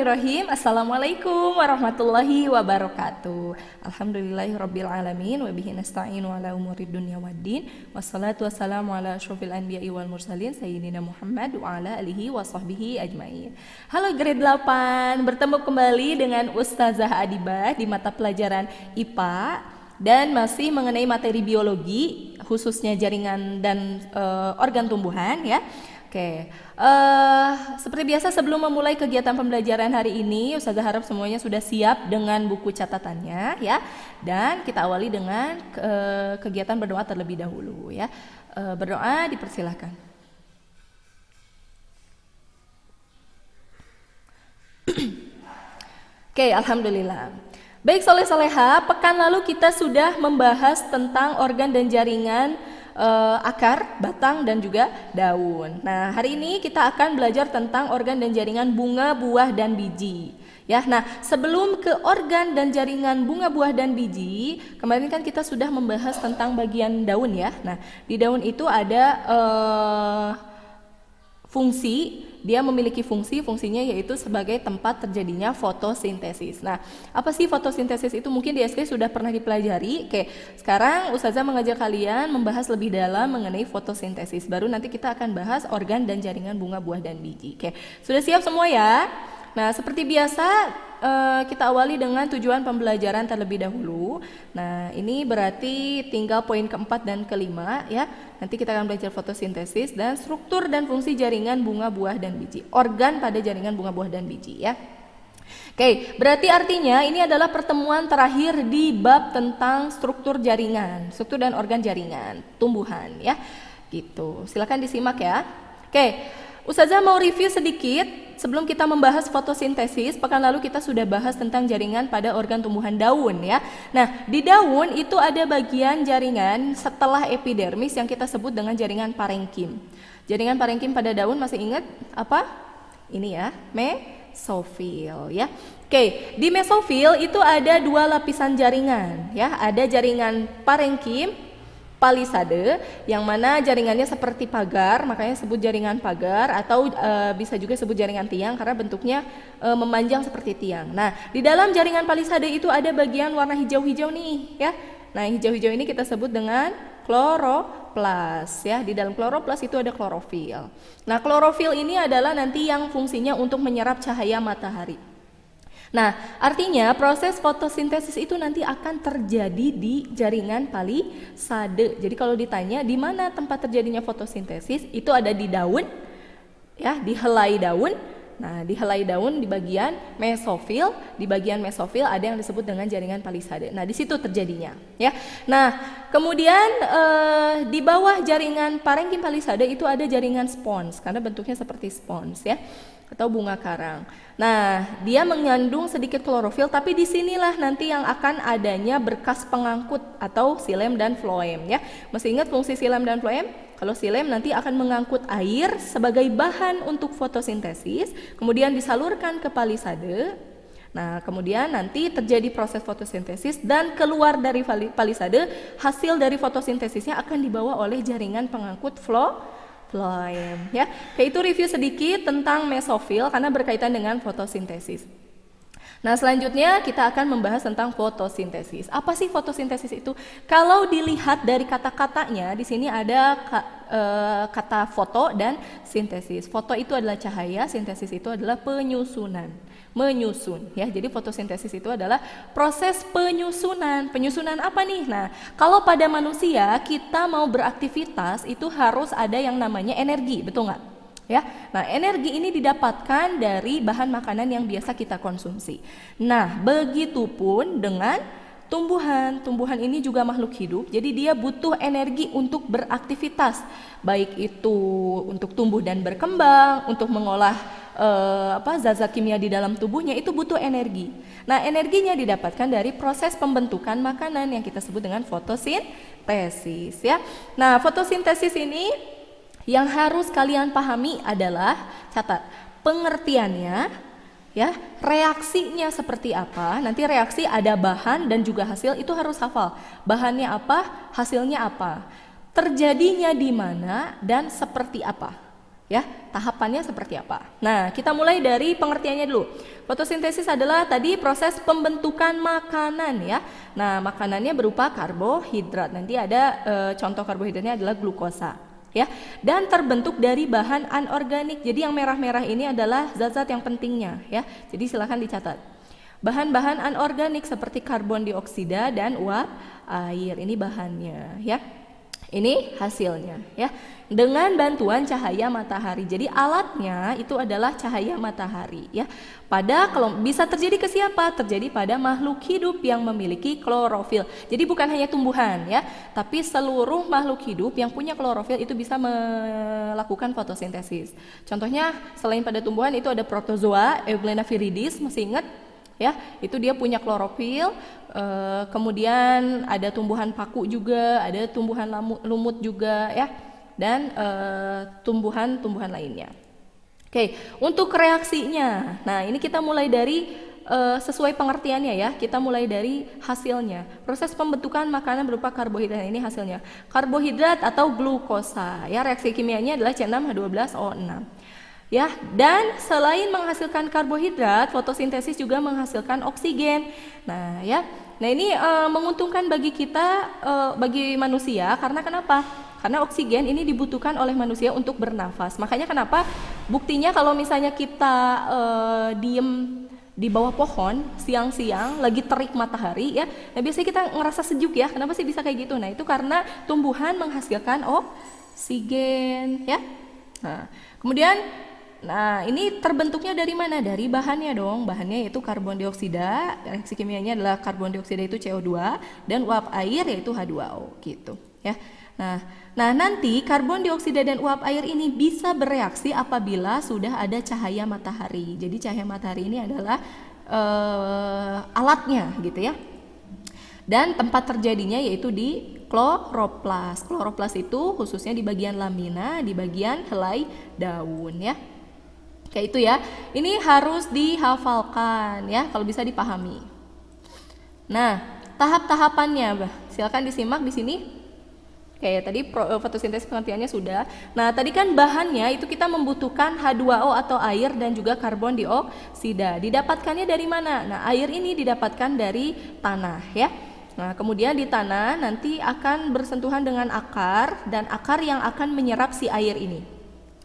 Bismillahirrahmanirrahim. Assalamualaikum warahmatullahi wabarakatuh. Alhamdulillahirabbil alamin wa bihi nasta'inu ala umurid dunya waddin. Wassalatu wassalamu ala asyrofil anbiya'i wal mursalin sayyidina Muhammad wa ala alihi wa sahbihi ajmain. Halo grade 8, bertemu kembali dengan Ustazah Adibah di mata pelajaran IPA dan masih mengenai materi biologi khususnya jaringan dan organ tumbuhan ya. Oke, seperti biasa sebelum memulai kegiatan pembelajaran hari ini, Ustazah harap semuanya sudah siap dengan buku catatannya ya. Dan kita awali dengan kegiatan berdoa terlebih dahulu ya. Berdoa dipersilahkan. Oke, alhamdulillah. Baik soleh-soleha, pekan lalu kita sudah membahas tentang organ dan jaringan akar, batang, dan juga daun. Nah, hari ini kita akan belajar tentang organ dan jaringan bunga, buah, dan biji. Ya, nah sebelum ke organ dan jaringan bunga, buah, dan biji, kemarin kan kita sudah membahas tentang bagian daun ya. Nah, di daun itu ada fungsi. Dia memiliki fungsinya yaitu sebagai tempat terjadinya fotosintesis. Nah, apa sih fotosintesis itu? Mungkin di SD sudah pernah dipelajari. Oke, sekarang Ustazah mengajak kalian membahas lebih dalam mengenai fotosintesis. Baru nanti kita akan bahas organ dan jaringan bunga, buah, dan biji. Oke, sudah siap semua ya? Nah, seperti biasa kita awali dengan tujuan pembelajaran terlebih dahulu. Nah, ini berarti tinggal poin keempat dan kelima ya. Nanti kita akan belajar fotosintesis dan struktur dan fungsi jaringan bunga, buah, dan biji. Organ pada jaringan bunga, buah, dan biji ya. Oke, berarti artinya ini adalah pertemuan terakhir di bab tentang struktur jaringan, struktur dan organ jaringan tumbuhan ya. Gitu. Silakan disimak ya. Oke. Ustazah mau review sedikit sebelum kita membahas fotosintesis. Pekan lalu kita sudah bahas tentang jaringan pada organ tumbuhan daun ya. Nah, di daun itu ada bagian jaringan setelah epidermis yang kita sebut dengan jaringan parenkim. Jaringan parenkim pada daun masih ingat apa? Ini ya, mesofil ya. Oke, di mesofil itu ada dua lapisan jaringan ya. Ada jaringan parenkim palisade yang mana jaringannya seperti pagar, makanya sebut jaringan pagar atau bisa juga sebut jaringan tiang karena bentuknya memanjang seperti tiang. Nah, di dalam jaringan palisade itu ada bagian warna hijau-hijau nih ya. Nah, hijau-hijau ini kita sebut dengan kloroplas ya. Di dalam kloroplas itu ada klorofil. Nah, klorofil ini adalah nanti yang fungsinya untuk menyerap cahaya matahari. Nah, artinya proses fotosintesis itu nanti akan terjadi di jaringan palisade. Jadi kalau ditanya di mana tempat terjadinya fotosintesis, itu ada di daun, ya, di helai daun. Nah, di helai daun di bagian mesofil, ada yang disebut dengan jaringan palisade. Nah, di situ terjadinya, ya. Nah, kemudian di bawah jaringan parenkim palisade itu ada jaringan spons karena bentuknya seperti spons, ya, atau bunga karang. Nah, dia mengandung sedikit klorofil, tapi disinilah nanti yang akan adanya berkas pengangkut atau xilem dan floem ya. Masih ingat fungsi xilem dan floem? Kalau xilem nanti akan mengangkut air sebagai bahan untuk fotosintesis, kemudian disalurkan ke palisade. Nah, kemudian nanti terjadi proses fotosintesis dan keluar dari palisade, hasil dari fotosintesisnya akan dibawa oleh jaringan pengangkut floem ya. Kayak itu review sedikit tentang mesofil karena berkaitan dengan fotosintesis. Nah, selanjutnya kita akan membahas tentang fotosintesis. Apa sih fotosintesis itu? Kalau dilihat dari kata-katanya, di sini ada kata foto dan sintesis. Foto itu adalah cahaya, sintesis itu adalah penyusunan. Menyusun ya. Jadi fotosintesis itu adalah proses penyusunan. Penyusunan apa nih? Nah, kalau pada manusia kita mau beraktivitas itu harus ada yang namanya energi, betul nggak? Ya. Nah, energi ini didapatkan dari bahan makanan yang biasa kita konsumsi. Nah, begitupun dengan tumbuhan. Tumbuhan ini juga makhluk hidup, jadi dia butuh energi untuk beraktivitas, baik itu untuk tumbuh dan berkembang, untuk mengolah zat-zat kimia di dalam tubuhnya, itu butuh energi. Nah, energinya didapatkan dari proses pembentukan makanan yang kita sebut dengan fotosintesis ya. Nah, fotosintesis ini yang harus kalian pahami adalah, catat, pengertiannya ya, reaksinya seperti apa. Nanti reaksi ada bahan dan juga hasil, itu harus hafal. Bahannya apa, hasilnya apa, terjadinya di mana dan seperti apa. Ya, tahapannya seperti apa? Nah, kita mulai dari pengertiannya dulu. Fotosintesis adalah tadi proses pembentukan makanan ya. Nah, makanannya berupa karbohidrat. Nanti ada contoh karbohidratnya adalah glukosa ya. Dan terbentuk dari bahan anorganik. Jadi yang merah-merah ini adalah zat-zat yang pentingnya ya. Jadi silakan dicatat. Bahan-bahan anorganik seperti karbon dioksida dan uap air. Ini bahannya ya. Ini hasilnya ya. Dengan bantuan cahaya matahari. Jadi alatnya itu adalah cahaya matahari ya. Kalau bisa terjadi ke siapa? Terjadi pada makhluk hidup yang memiliki klorofil. Jadi bukan hanya tumbuhan ya, tapi seluruh makhluk hidup yang punya klorofil itu bisa melakukan fotosintesis. Contohnya selain pada tumbuhan itu ada protozoa, Euglena viridis, masih ingat? Ya, itu dia punya klorofil. Kemudian ada tumbuhan paku juga, ada tumbuhan lumut juga ya, dan tumbuhan-tumbuhan lainnya. Oke, untuk reaksinya, nah ini kita mulai dari sesuai pengertiannya ya, kita mulai dari hasilnya. Proses pembentukan makanan berupa karbohidrat, ini hasilnya. Karbohidrat atau glukosa, ya reaksi kimianya adalah C6H12O6. Ya, dan selain menghasilkan karbohidrat, fotosintesis juga menghasilkan oksigen. Nah, ya. Nah, ini menguntungkan bagi kita, bagi manusia, karena kenapa? Karena oksigen ini dibutuhkan oleh manusia untuk bernafas. Makanya kenapa? Buktinya kalau misalnya kita diem di bawah pohon siang-siang lagi terik matahari ya, nah biasanya kita ngerasa sejuk ya. Kenapa sih bisa kayak gitu? Nah, itu karena tumbuhan menghasilkan oksigen ya. Nah, kemudian ini terbentuknya dari mana? Dari bahannya dong. Bahannya yaitu karbon dioksida. Reaksi kimianya adalah karbon dioksida itu CO2 dan uap air yaitu H2O gitu ya. Nah, nanti karbon dioksida dan uap air ini bisa bereaksi apabila sudah ada cahaya matahari. Jadi cahaya matahari ini adalah alatnya gitu ya. Dan tempat terjadinya yaitu di kloroplas. Kloroplas itu khususnya di bagian lamina, di bagian helai daun ya. Kayak itu ya. Ini harus dihafalkan ya, kalau bisa dipahami. Nah, tahap-tahapannya, silakan disimak di sini. Oke, tadi fotosintesis pengertiannya sudah. Nah, tadi kan bahannya itu kita membutuhkan H2O atau air dan juga karbon dioksida. Didapatkannya dari mana? Nah, air ini didapatkan dari tanah ya. Nah, kemudian di tanah nanti akan bersentuhan dengan akar dan akar yang akan menyerap si air ini.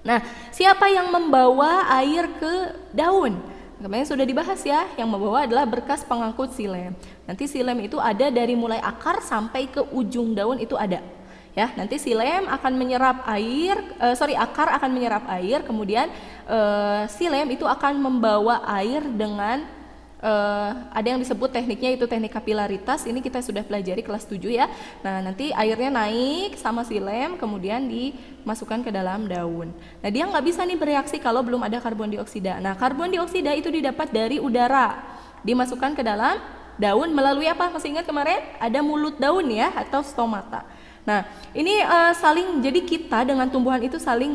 Nah, siapa yang membawa air ke daun? Kemarin sudah dibahas ya, yang membawa adalah berkas pengangkut xilem. Nanti xilem itu ada dari mulai akar sampai ke ujung daun itu ada. Ya, nanti xilem akan menyerap air, akar akan menyerap air, kemudian xilem itu akan membawa air dengan ada yang disebut tekniknya itu teknik kapilaritas. Ini kita sudah pelajari kelas 7 ya. Nah, nanti airnya naik sama xilem kemudian dimasukkan ke dalam daun. Nah, dia nggak bisa nih bereaksi kalau belum ada karbon dioksida. Nah, karbon dioksida itu didapat dari udara, dimasukkan ke dalam daun melalui apa? Masih ingat kemarin ada mulut daun ya atau stomata. Nah, ini saling, jadi kita dengan tumbuhan itu saling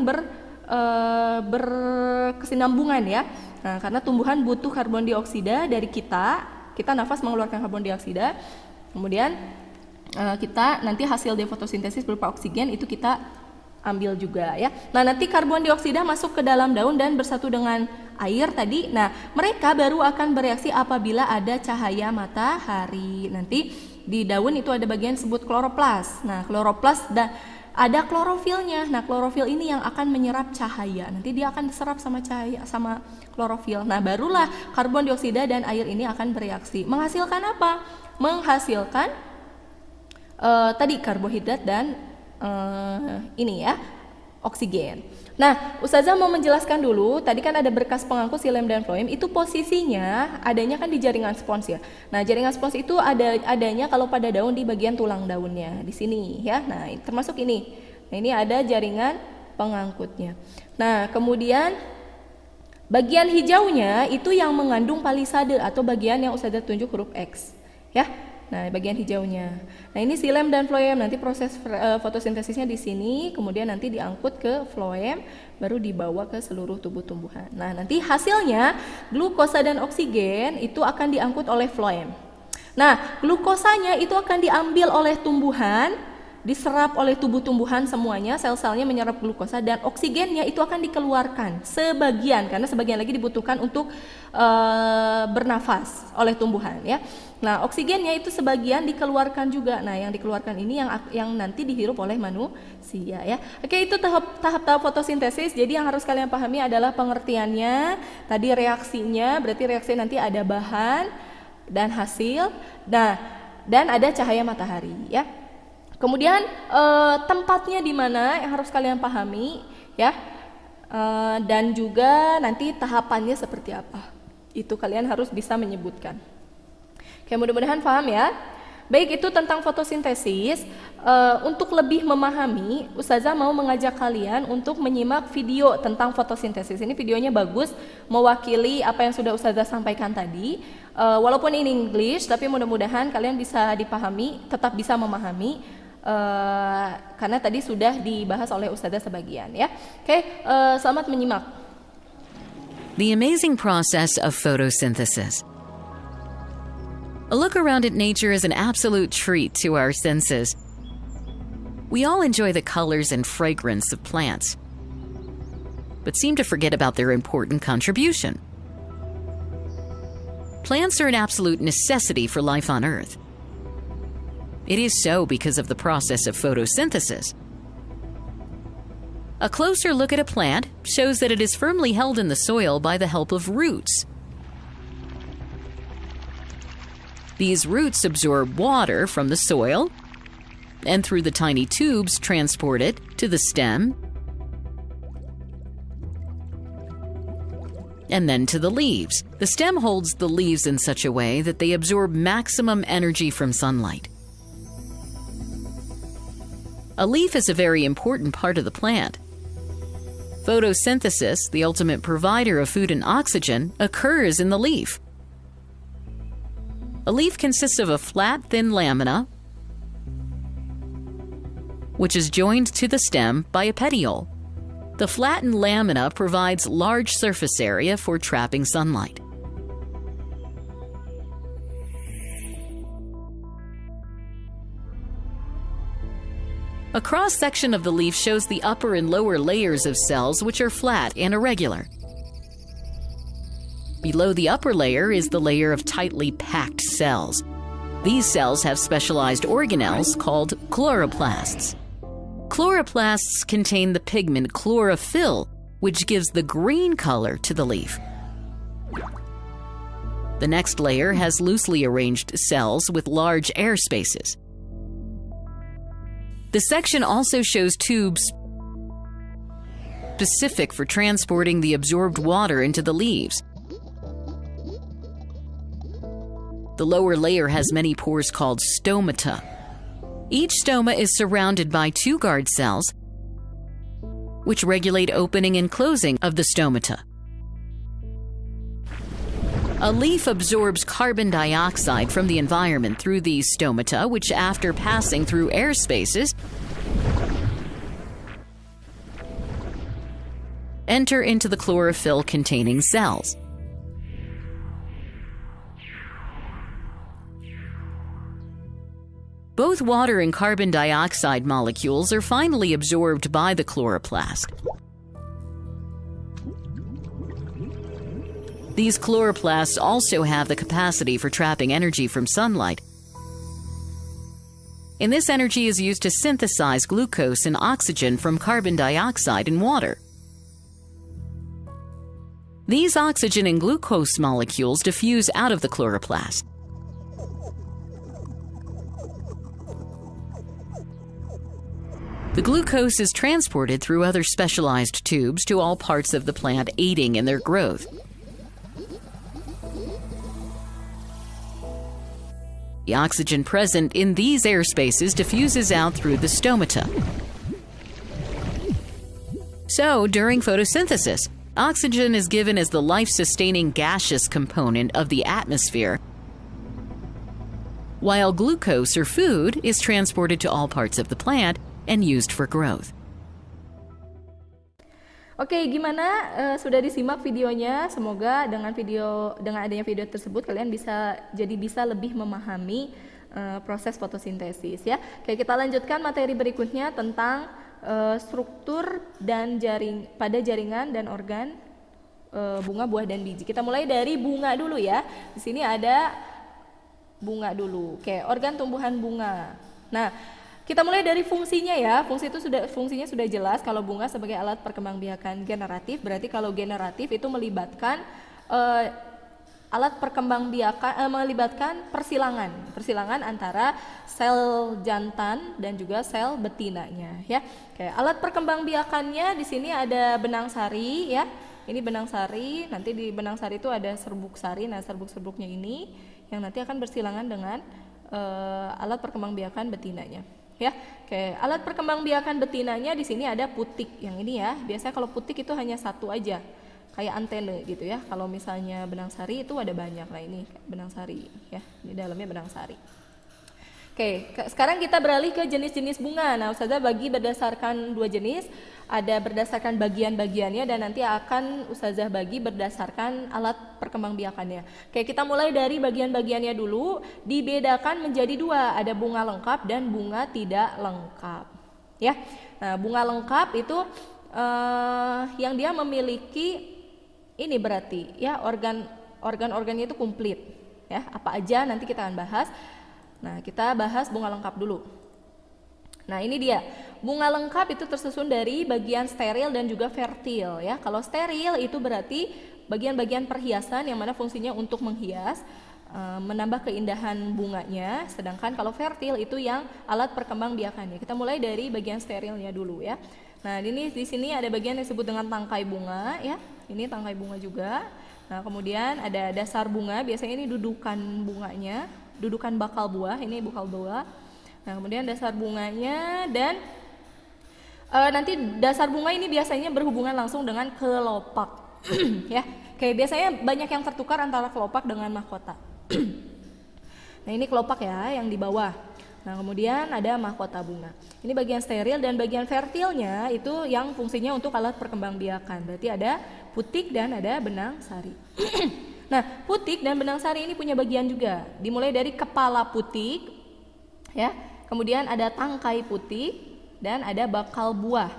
berkesinambungan ya. Nah, karena tumbuhan butuh karbon dioksida dari kita nafas mengeluarkan karbon dioksida, kemudian kita nanti hasil dari fotosintesis berupa oksigen itu kita ambil juga ya. Nah, nanti karbon dioksida masuk ke dalam daun dan bersatu dengan air tadi. Nah, mereka baru akan bereaksi apabila ada cahaya matahari. Nanti di daun itu ada bagian disebut kloroplas. Nah, kloroplas ada klorofilnya. Nah, klorofil ini yang akan menyerap cahaya. Nanti dia akan diserap sama cahaya sama klorofil. Nah, barulah karbon dioksida dan air ini akan bereaksi. Menghasilkan apa? Menghasilkan tadi karbohidrat dan ini ya, oksigen. Nah, Ustazah mau menjelaskan dulu, tadi kan ada berkas pengangkut xilem dan floem, itu posisinya adanya kan di jaringan spons ya. Nah, jaringan spons itu adanya kalau pada daun di bagian tulang daunnya, di sini ya. Nah, termasuk ini. Nah, ini ada jaringan pengangkutnya. Nah, kemudian bagian hijaunya itu yang mengandung palisade atau bagian yang Ustazah tunjuk huruf X ya. Nah, bagian hijaunya. Nah, ini xilem dan floem. Nanti proses fotosintesisnya di sini, kemudian nanti diangkut ke floem, baru dibawa ke seluruh tubuh tumbuhan. Nah, nanti hasilnya glukosa dan oksigen itu akan diangkut oleh floem. Nah, glukosanya itu akan diambil oleh tumbuhan diserap oleh tubuh tumbuhan semuanya, sel-selnya menyerap glukosa, dan oksigennya itu akan dikeluarkan sebagian, karena sebagian lagi dibutuhkan untuk bernafas oleh tumbuhan ya. Nah, oksigennya itu sebagian dikeluarkan juga. Nah, yang dikeluarkan ini yang nanti dihirup oleh manusia ya. Oke, itu tahap fotosintesis. Jadi yang harus kalian pahami adalah pengertiannya, tadi reaksinya, berarti reaksi nanti ada bahan dan hasil. Nah, dan ada cahaya matahari ya. Kemudian tempatnya di mana yang harus kalian pahami ya. Dan juga nanti tahapannya seperti apa. Itu kalian harus bisa menyebutkan. Oke, mudah-mudahan paham ya. Baik, itu tentang fotosintesis. Untuk lebih memahami, Ustazah mau mengajak kalian untuk menyimak video tentang fotosintesis. Ini videonya bagus, mewakili apa yang sudah Ustazah sampaikan tadi. Walaupun ini English, tapi mudah-mudahan kalian bisa dipahami, tetap bisa memahami, karena tadi sudah dibahas oleh Ustazah sebagian ya. Oke, selamat menyimak. The amazing process of photosynthesis. A look around at nature is an absolute treat to our senses. We all enjoy the colors and fragrance of plants, but seem to forget about their important contribution. Plants are an absolute necessity for life on Earth. It is so because of the process of photosynthesis. A closer look at a plant shows that it is firmly held in the soil by the help of roots. These roots absorb water from the soil and through the tiny tubes transport it to the stem and then to the leaves. The stem holds the leaves in such a way that they absorb maximum energy from sunlight. A leaf is a very important part of the plant. Photosynthesis, the ultimate provider of food and oxygen, occurs in the leaf. A leaf consists of a flat, thin lamina, which is joined to the stem by a petiole. The flattened lamina provides large surface area for trapping sunlight. A cross-section of the leaf shows the upper and lower layers of cells, which are flat and irregular. Below the upper layer is the layer of tightly packed cells. These cells have specialized organelles called chloroplasts. Chloroplasts contain the pigment chlorophyll, which gives the green color to the leaf. The next layer has loosely arranged cells with large air spaces. The section also shows tubes specific for transporting the absorbed water into the leaves. The lower layer has many pores called stomata. Each stoma is surrounded by two guard cells, which regulate opening and closing of the stomata. A leaf absorbs carbon dioxide from the environment through these stomata, which, after passing through air spaces, enter into the chlorophyll-containing cells. Both water and carbon dioxide molecules are finally absorbed by the chloroplast. These chloroplasts also have the capacity for trapping energy from sunlight, and this energy is used to synthesize glucose and oxygen from carbon dioxide and water. These oxygen and glucose molecules diffuse out of the chloroplast. The glucose is transported through other specialized tubes to all parts of the plant, aiding in their growth. The oxygen present in these air spaces diffuses out through the stomata. So, during photosynthesis, oxygen is given as the life-sustaining gaseous component of the atmosphere, while glucose or food is transported to all parts of the plant and used for growth. Oke, gimana? Sudah disimak videonya? Semoga dengan adanya video tersebut kalian bisa lebih memahami proses fotosintesis ya. Oke, kita lanjutkan materi berikutnya tentang struktur dan pada jaringan dan organ bunga, buah, dan biji. Kita mulai dari bunga dulu ya. Di sini ada bunga dulu. Oke, organ tumbuhan bunga. Nah, kita mulai dari fungsinya ya. Fungsinya sudah jelas. Kalau bunga sebagai alat perkembangbiakan generatif, berarti kalau generatif itu melibatkan alat perkembangbiakan, melibatkan persilangan antara sel jantan dan juga sel betinanya ya. Oke, alat perkembangbiakannya di sini ada benang sari ya. Ini benang sari, nanti di benang sari itu ada serbuk sari. Nah, serbuk-serbuknya ini yang nanti akan bersilangan dengan alat perkembangbiakan betinanya. Ya, oke. Alat perkembangbiakan betinanya di sini ada putik. Yang ini ya. Biasanya kalau putik itu hanya satu aja, kayak antena gitu ya. Kalau misalnya benang sari itu ada banyak. Nah, ini benang sari ya. Di dalamnya benang sari. Oke, sekarang kita beralih ke jenis-jenis bunga. Nah, Ustazah bagi berdasarkan 2 jenis, ada berdasarkan bagian-bagiannya dan nanti akan Ustazah bagi berdasarkan alat perkembangbiakannya. Oke, kita mulai dari bagian-bagiannya dulu, dibedakan menjadi 2, ada bunga lengkap dan bunga tidak lengkap. Ya, nah bunga lengkap itu yang dia memiliki ini berarti ya organ-organnya itu komplit. Ya, apa aja nanti kita akan bahas. Nah, kita bahas bunga lengkap dulu. Nah, ini dia. Bunga lengkap itu tersusun dari bagian steril dan juga fertil ya. Kalau steril itu berarti bagian-bagian perhiasan yang mana fungsinya untuk menghias, menambah keindahan bunganya. Sedangkan kalau fertil itu yang alat perkembangbiakannya. Kita mulai dari bagian sterilnya dulu ya. Nah, ini di sini ada bagian yang disebut dengan tangkai bunga ya. Ini tangkai bunga juga. Nah, kemudian ada dasar bunga, biasanya ini dudukan bunganya. Dudukan bakal buah, ini bakal buah. Nah, kemudian dasar bunganya dan nanti dasar bunga ini biasanya berhubungan langsung dengan kelopak. Ya, kayak biasanya banyak yang tertukar antara kelopak dengan mahkota. Nah, ini kelopak ya yang di bawah. Nah, kemudian ada mahkota bunga. Ini bagian steril dan bagian fertilnya itu yang fungsinya untuk alat perkembangbiakan. Berarti ada putik dan ada benang sari. Nah, putik dan benang sari ini punya bagian juga. Dimulai dari kepala putik, ya. Kemudian ada tangkai putik dan ada bakal buah.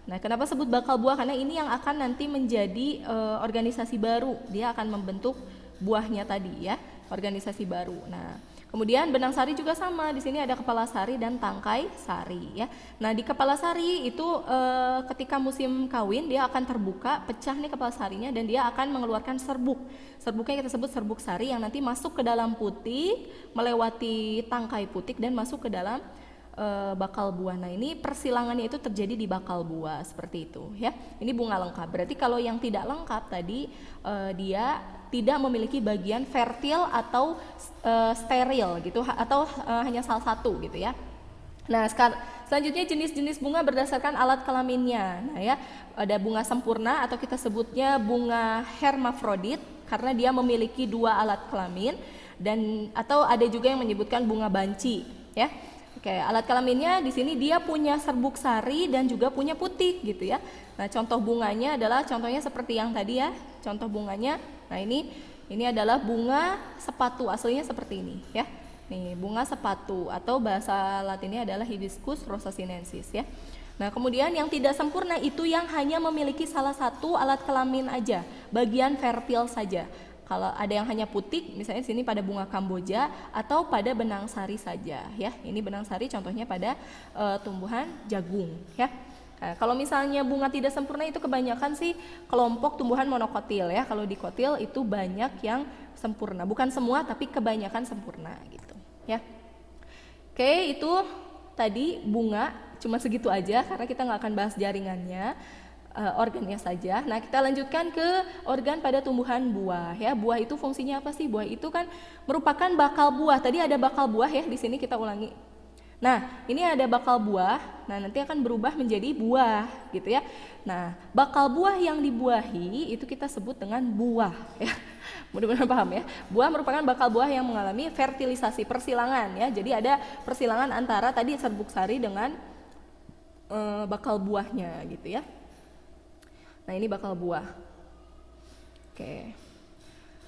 Nah, kenapa sebut bakal buah? Karena ini yang akan nanti menjadi organisasi baru. Dia akan membentuk buahnya tadi, ya, organisasi baru. Nah, kemudian benang sari juga sama. Di sini ada kepala sari dan tangkai sari, ya. Nah, di kepala sari itu ketika musim kawin dia akan terbuka, pecah nih kepala sarinya dan dia akan mengeluarkan serbuk. Serbuknya kita sebut serbuk sari yang nanti masuk ke dalam putik, melewati tangkai putik dan masuk ke dalam bakal buah. Nah, ini persilangannya itu terjadi di bakal buah seperti itu, ya. Ini bunga lengkap. Berarti kalau yang tidak lengkap tadi dia tidak memiliki bagian fertil atau steril gitu, atau hanya salah satu gitu ya. Nah, selanjutnya jenis-jenis bunga berdasarkan alat kelaminnya. Nah, ya, ada bunga sempurna atau kita sebutnya bunga hermafrodit karena dia memiliki 2 alat kelamin, dan atau ada juga yang menyebutkan bunga banci, ya. Oke, alat kelaminnya di sini dia punya serbuk sari dan juga punya putik gitu ya. Nah, contoh bunganya adalah contohnya seperti yang tadi ya. Contoh bunganya. Nah, ini adalah bunga sepatu, aslinya seperti ini ya. Nih, bunga sepatu atau bahasa Latinnya adalah Hibiscus rosasinensis ya. Nah, kemudian yang tidak sempurna itu yang hanya memiliki salah satu alat kelamin aja, bagian fertil saja. Kalau ada yang hanya putik, misalnya sini pada bunga Kamboja atau pada benang sari saja ya. Ini benang sari contohnya pada tumbuhan jagung ya. Nah, kalau misalnya bunga tidak sempurna itu kebanyakan sih kelompok tumbuhan monokotil ya. Kalau di kotil itu banyak yang sempurna, bukan semua tapi kebanyakan sempurna gitu ya. Oke, itu tadi bunga, cuma segitu aja karena kita nggak akan bahas jaringannya, organnya saja. Nah, kita lanjutkan ke organ pada tumbuhan buah ya. Buah itu fungsinya apa sih? Buah itu kan merupakan bakal buah. Tadi ada bakal buah ya, di sini kita ulangi. Nah, ini ada bakal buah. Nah, nanti akan berubah menjadi buah gitu ya. Nah, bakal buah yang dibuahi itu kita sebut dengan buah ya. Mudah-mudahan paham ya. Buah merupakan bakal buah yang mengalami fertilisasi, persilangan ya. Jadi ada persilangan antara tadi serbuk sari dengan bakal buahnya gitu ya. Nah, ini bakal buah. Oke.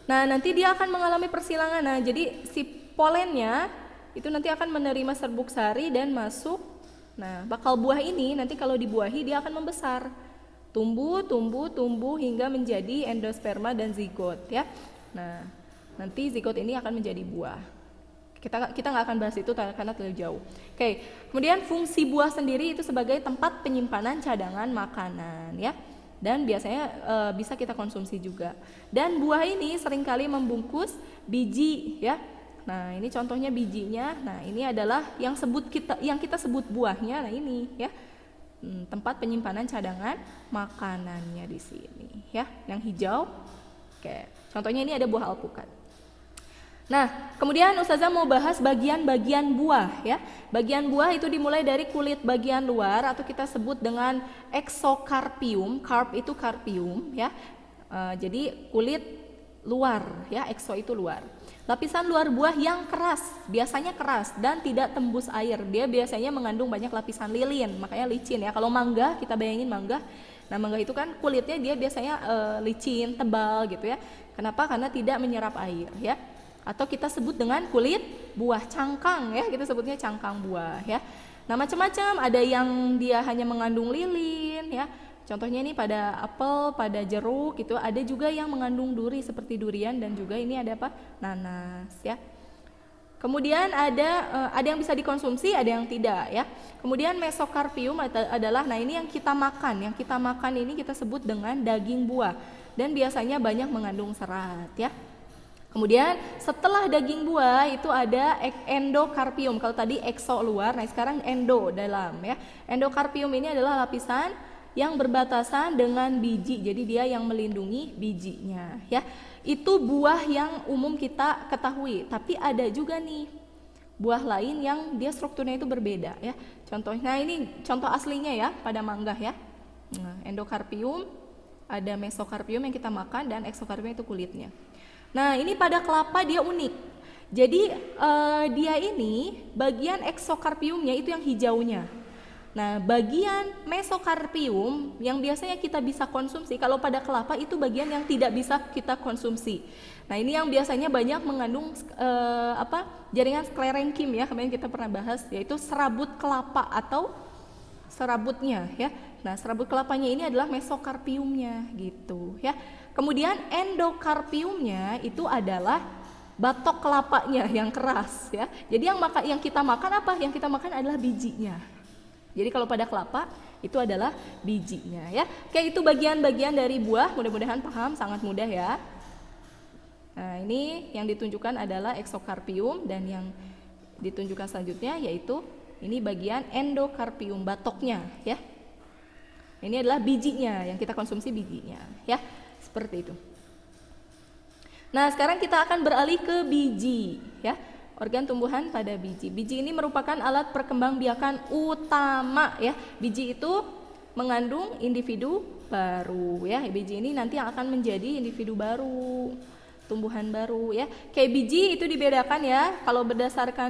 Nah, nanti dia akan mengalami persilangan. Nah, jadi si polennya itu nanti akan menerima serbuk sari dan masuk. Nah, bakal buah ini nanti kalau dibuahi dia akan membesar. Tumbuh hingga menjadi endosperma dan zigot ya. Nah, nanti zigot ini akan menjadi buah. Kita nggak akan bahas itu karena terlalu jauh. Oke, kemudian fungsi buah sendiri itu sebagai tempat penyimpanan cadangan makanan ya. Dan biasanya bisa kita konsumsi juga. Dan buah ini seringkali membungkus biji ya. Nah, ini contohnya bijinya. Nah, ini adalah yang kita sebut buahnya. Nah, ini ya. Tempat penyimpanan cadangan makanannya di sini ya, yang hijau. Oke, contohnya ini ada buah alpukat. Nah, kemudian Ustazah mau bahas bagian-bagian buah ya. Bagian buah itu dimulai dari kulit bagian luar atau kita sebut dengan exocarpium. Carp itu carpium ya. Jadi kulit luar ya, exo itu luar. Lapisan luar buah yang keras, biasanya keras dan tidak tembus air. Dia biasanya mengandung banyak lapisan lilin, makanya licin ya. Kalau mangga, kita bayangin mangga. Nah, mangga itu kan kulitnya dia biasanya licin, tebal gitu ya. Kenapa? Karena tidak menyerap air ya. Atau kita sebut dengan kulit buah cangkang ya, kita sebutnya cangkang buah ya. Nah, macam-macam, ada yang dia hanya mengandung lilin ya. Contohnya ini pada apel, pada jeruk gitu. Ada juga yang mengandung duri seperti durian dan juga ini ada apa? Nanas ya. Kemudian ada yang bisa dikonsumsi, ada yang tidak ya. Kemudian mesocarpium adalah, nah ini yang kita makan. Yang kita makan ini kita sebut dengan daging buah dan biasanya banyak mengandung serat ya. Kemudian setelah daging buah itu ada endocarpium. Kalau tadi exo luar, nah sekarang endo dalam ya. Endocarpium ini adalah lapisan yang berbatasan dengan biji, jadi dia yang melindungi bijinya ya. Itu buah yang umum kita ketahui, tapi ada juga nih buah lain yang dia strukturnya itu berbeda ya. Contohnya ini contoh aslinya ya pada mangga ya. Nah, endocarpium, ada mesocarpium yang kita makan dan exocarpium itu kulitnya. Nah, ini pada kelapa dia unik. Jadi dia ini bagian exocarpiumnya itu yang hijaunya. Nah, bagian mesocarpium yang biasanya kita bisa konsumsi, kalau pada kelapa itu bagian yang tidak bisa kita konsumsi. Nah, ini yang biasanya banyak mengandung jaringan sklerenkim ya, kemarin kita pernah bahas, yaitu serabut kelapa atau serabutnya ya. Nah, serabut kelapanya ini adalah mesocarpiumnya gitu ya. Kemudian endocarpiumnya itu adalah batok kelapanya yang keras ya. Jadi yang kita makan apa? Yang kita makan adalah bijinya. Jadi kalau pada kelapa itu adalah bijinya ya. Oke, itu bagian-bagian dari buah, mudah-mudahan paham, sangat mudah ya. Nah, ini yang ditunjukkan adalah exocarpium dan yang ditunjukkan selanjutnya yaitu ini bagian endocarpium, batoknya ya. Ini adalah bijinya, yang kita konsumsi bijinya ya. Seperti itu. Nah, sekarang kita akan beralih ke biji ya. Organ tumbuhan pada biji. Biji ini merupakan alat perkembangbiakan utama ya. Biji itu mengandung individu baru ya. Biji ini nanti yang akan menjadi individu baru, tumbuhan baru ya. Kayak biji itu dibedakan ya. Kalau berdasarkan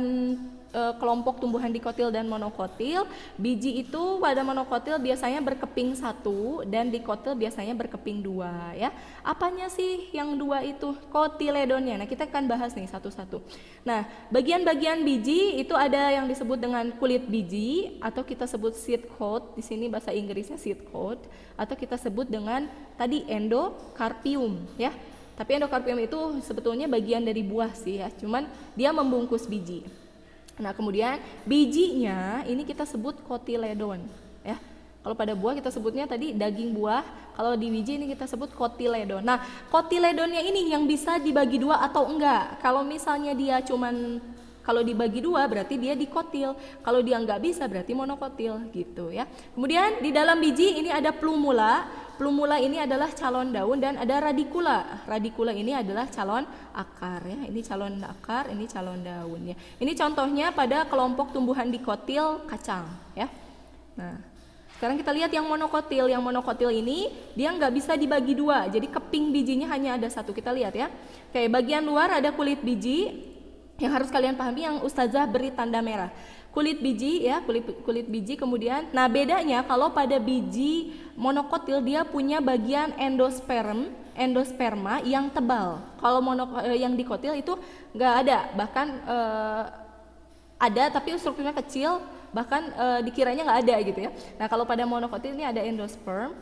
kelompok tumbuhan dikotil dan monokotil, biji itu pada monokotil biasanya berkeping 1 dan dikotil biasanya berkeping 2 ya. Apanya sih yang 2 itu? Kotiledonnya. Nah, kita akan bahas nih satu-satu. Nah, bagian-bagian biji itu ada yang disebut dengan kulit biji atau kita sebut seed coat, di sini bahasa Inggrisnya seed coat, atau kita sebut dengan tadi endocarpium ya. Tapi endocarpium itu sebetulnya bagian dari buah sih ya, cuman dia membungkus biji. Nah, kemudian bijinya ini kita sebut kotiledon ya. Kalau pada buah kita sebutnya tadi daging buah, kalau di biji ini kita sebut kotiledon. Nah, kotiledonnya ini yang bisa dibagi 2 atau enggak. Kalau misalnya dia kalau dibagi 2 berarti dia dikotil, kalau dia enggak bisa berarti monokotil gitu ya. Kemudian di dalam biji ini ada plumula. Plumula ini adalah calon daun dan ada radikula. Radikula ini adalah calon akar ya. Ini calon akar, ini calon daun ya. Ini contohnya pada kelompok tumbuhan dikotil kacang ya. Nah, sekarang kita lihat yang monokotil. Yang monokotil ini dia nggak bisa dibagi 2. Jadi keping bijinya hanya ada 1. Kita lihat ya. Oke, bagian luar ada kulit biji yang harus kalian pahami, yang Ustazah beri tanda merah. Kulit biji ya, kulit biji. Kemudian bedanya kalau pada biji monokotil dia punya bagian endosperma yang tebal. Kalau yang dikotil itu nggak ada, bahkan ada tapi strukturnya kecil, bahkan dikiranya nggak ada gitu ya. Nah kalau pada monokotil ini ada endosperm,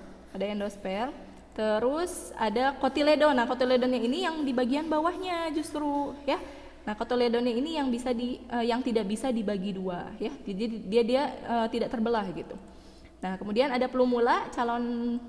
terus ada kotiledon. Nah kotiledonnya ini yang di bagian bawahnya justru ya. Nah kotiledonnya ini yang yang tidak bisa dibagi dua ya, jadi dia tidak terbelah gitu. Nah kemudian ada plumula, calon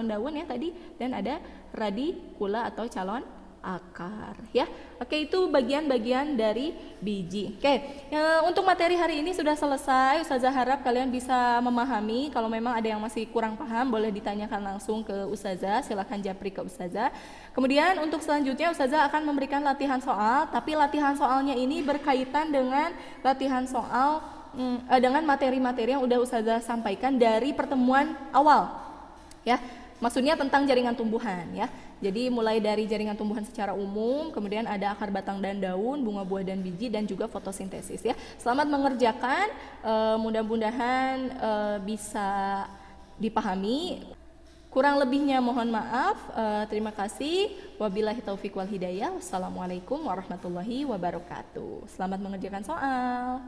daun ya tadi, dan ada radicula atau calon akar ya. Oke, itu bagian-bagian dari biji. Oke, untuk materi hari ini sudah selesai. Ustazah harap kalian bisa memahami. Kalau memang ada yang masih kurang paham, boleh ditanyakan langsung ke Ustazah, silakan japri ke Ustazah. Kemudian untuk selanjutnya Ustazah akan memberikan latihan soal, tapi latihan soalnya ini berkaitan dengan latihan soal dengan materi-materi yang udah Ustazah sampaikan dari pertemuan awal ya. Maksudnya tentang jaringan tumbuhan ya. Jadi mulai dari jaringan tumbuhan secara umum, kemudian ada akar, batang, dan daun, bunga, buah, dan biji, dan juga fotosintesis ya. Selamat mengerjakan, mudah-mudahan bisa dipahami. Kurang lebihnya mohon maaf. Terima kasih. Wabillahi taufiq wal hidayah. Wassalamualaikum warahmatullahi wabarakatuh. Selamat mengerjakan soal.